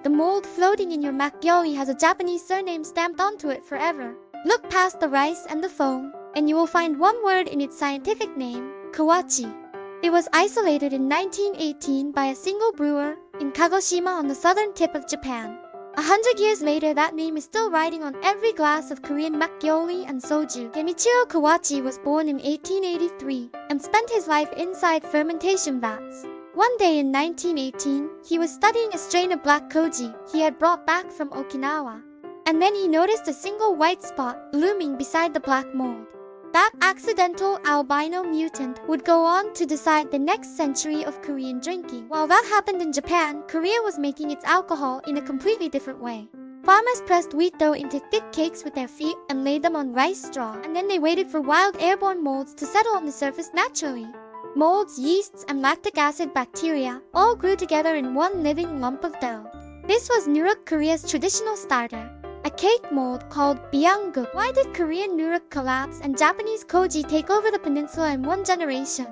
The mold floating in your makgeolli has a Japanese surname stamped onto it forever. Look past the rice and the foam, and you will find one word in its scientific name, Kawachii. It was isolated in 1918 by a single brewer in Kagoshima on the southern tip of Japan. 100 years later, that name is still writing on every glass of Korean makgeolli and soju. Genichiro Kawachi was born in 1883 and spent his life inside fermentation vats. One day in 1918, he was studying a strain of black koji he had brought back from Okinawa. And then he noticed a single white spot looming beside the black mold. That accidental albino mutant would go on to decide the next century of Korean drinking. While that happened in Japan, Korea was making its alcohol in a completely different way. Farmers pressed wheat dough into thick cakes with their feet and laid them on rice straw, and then they waited for wild airborne molds to settle on the surface naturally. Molds, yeasts, and lactic acid bacteria all grew together in one living lump of dough. This was nuruk, Korea's traditional starter, a cake mold called byanguk. Why did Korean nuruk collapse and Japanese koji take over the peninsula in one generation?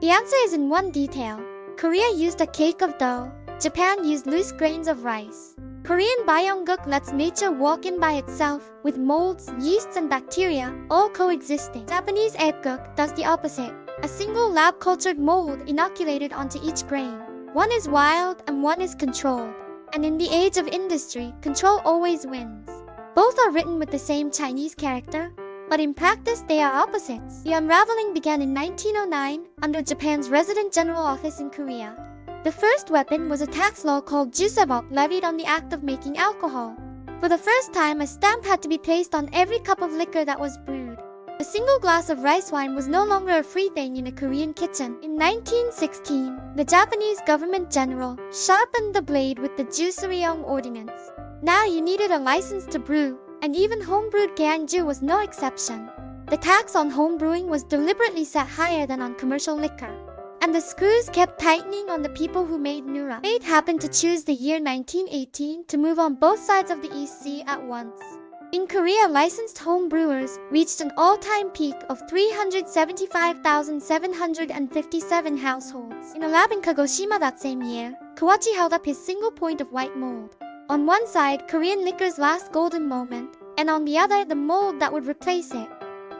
The answer is in one detail. Korea used a cake of dough. Japan used loose grains of rice. Korean byanguk lets nature walk in by itself, with molds, yeasts, and bacteria all coexisting. Japanese ebguk does the opposite. A single lab-cultured mold inoculated onto each grain. One is wild and one is controlled. And in the age of industry, control always wins. Both are written with the same Chinese character, but in practice they are opposites. The unraveling began in 1909 under Japan's Resident General Office in Korea. The first weapon was a tax law called jusebok levied on the act of making alcohol. For the first time, a stamp had to be placed on every cup of liquor that was brewed. A single glass of rice wine was no longer a free thing in a Korean kitchen. In 1916, the Japanese government general sharpened the blade with the Jusuriong Ordinance. Now you needed a license to brew, and even homebrewed ganju was no exception. The tax on homebrewing was deliberately set higher than on commercial liquor. And the screws kept tightening on the people who made nuruk. Fate happened to choose the year 1918 to move on both sides of the East Sea at once. In Korea, licensed home brewers reached an all-time peak of 375,757 households. In a lab in Kagoshima that same year, Kawachii held up his single point of white mold. On one side, Korean liquor's last golden moment, and on the other, the mold that would replace it.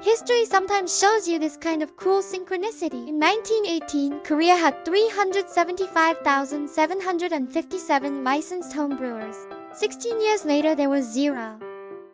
History sometimes shows you this kind of cruel synchronicity. In 1918, Korea had 375,757 licensed home brewers. 16 years later, there was zero.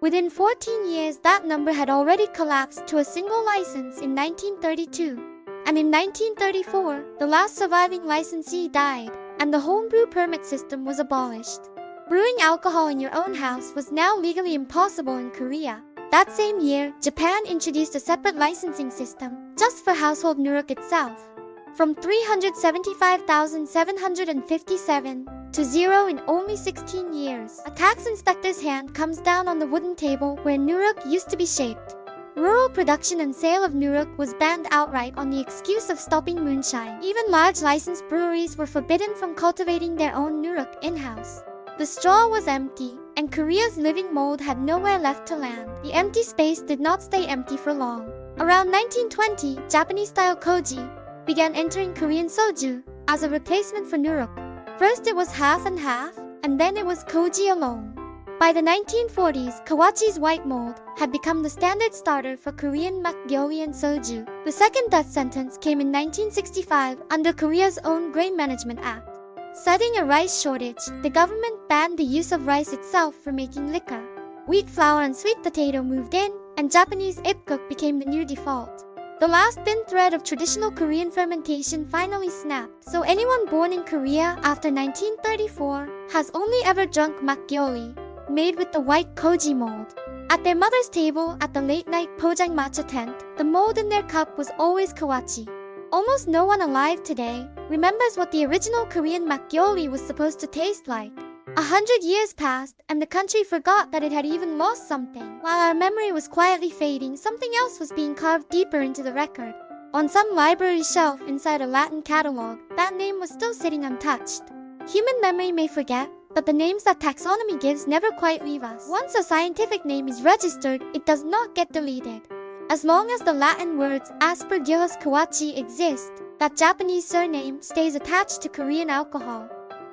Within 14 years, that number had already collapsed to a single license in 1932. And in 1934, the last surviving licensee died, and the homebrew permit system was abolished. Brewing alcohol in your own house was now legally impossible in Korea. That same year, Japan introduced a separate licensing system, just for household nuruk itself. From 375,757 to zero in only 16 years. A tax inspector's hand comes down on the wooden table where nuruk used to be shaped. Rural production and sale of nuruk was banned outright on the excuse of stopping moonshine. Even large licensed breweries were forbidden from cultivating their own nuruk in-house. The straw was empty, and Korea's living mold had nowhere left to land. The empty space did not stay empty for long. Around 1920, Japanese-style koji began entering Korean soju as a replacement for nuruk. First it was half and half, and then it was koji alone. By the 1940s, Kawachi's white mold had become the standard starter for Korean makgeolli and soju. The second death sentence came in 1965 under Korea's own Grain Management Act. Citing a rice shortage, the government banned the use of rice itself for making liquor. Wheat flour and sweet potato moved in, and Japanese ipguk became the new default. The last thin thread of traditional Korean fermentation finally snapped, so anyone born in Korea after 1934 has only ever drunk makgeolli, made with the white koji mold. At their mother's table at the late-night pojang matcha tent, the mold in their cup was always Kawachii. Almost no one alive today remembers what the original Korean makgeolli was supposed to taste like. 100 years passed, and the country forgot that it had even lost something. While our memory was quietly fading, something else was being carved deeper into the record. On some library shelf inside a Latin catalog, that name was still sitting untouched. Human memory may forget, but the names that taxonomy gives never quite leave us. Once a scientific name is registered, it does not get deleted. As long as the Latin words Aspergillus Kawachii exist, that Japanese surname stays attached to Korean alcohol.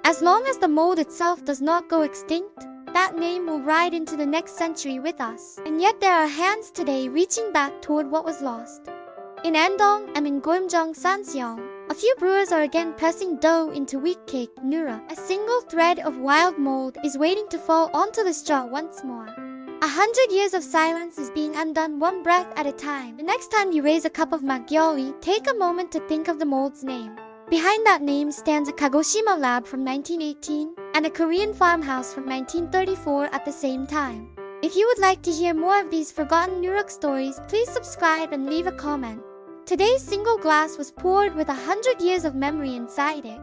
As long as the mold itself does not go extinct, that name will ride into the next century with us. And yet there are hands today reaching back toward what was lost. In Andong and in Gyeomjong, Sanseong, a few brewers are again pressing dough into wheat cake, nuruk. A single thread of wild mold is waiting to fall onto the straw once more. 100 years of silence is being undone one breath at a time. The next time you raise a cup of makgeolli, take a moment to think of the mold's name. Behind that name stands a Kagoshima lab from 1918 and a Korean farmhouse from 1934 at the same time. If you would like to hear more of these forgotten nuruk stories, please subscribe and leave a comment. Today's single glass was poured with 100 years of memory inside it.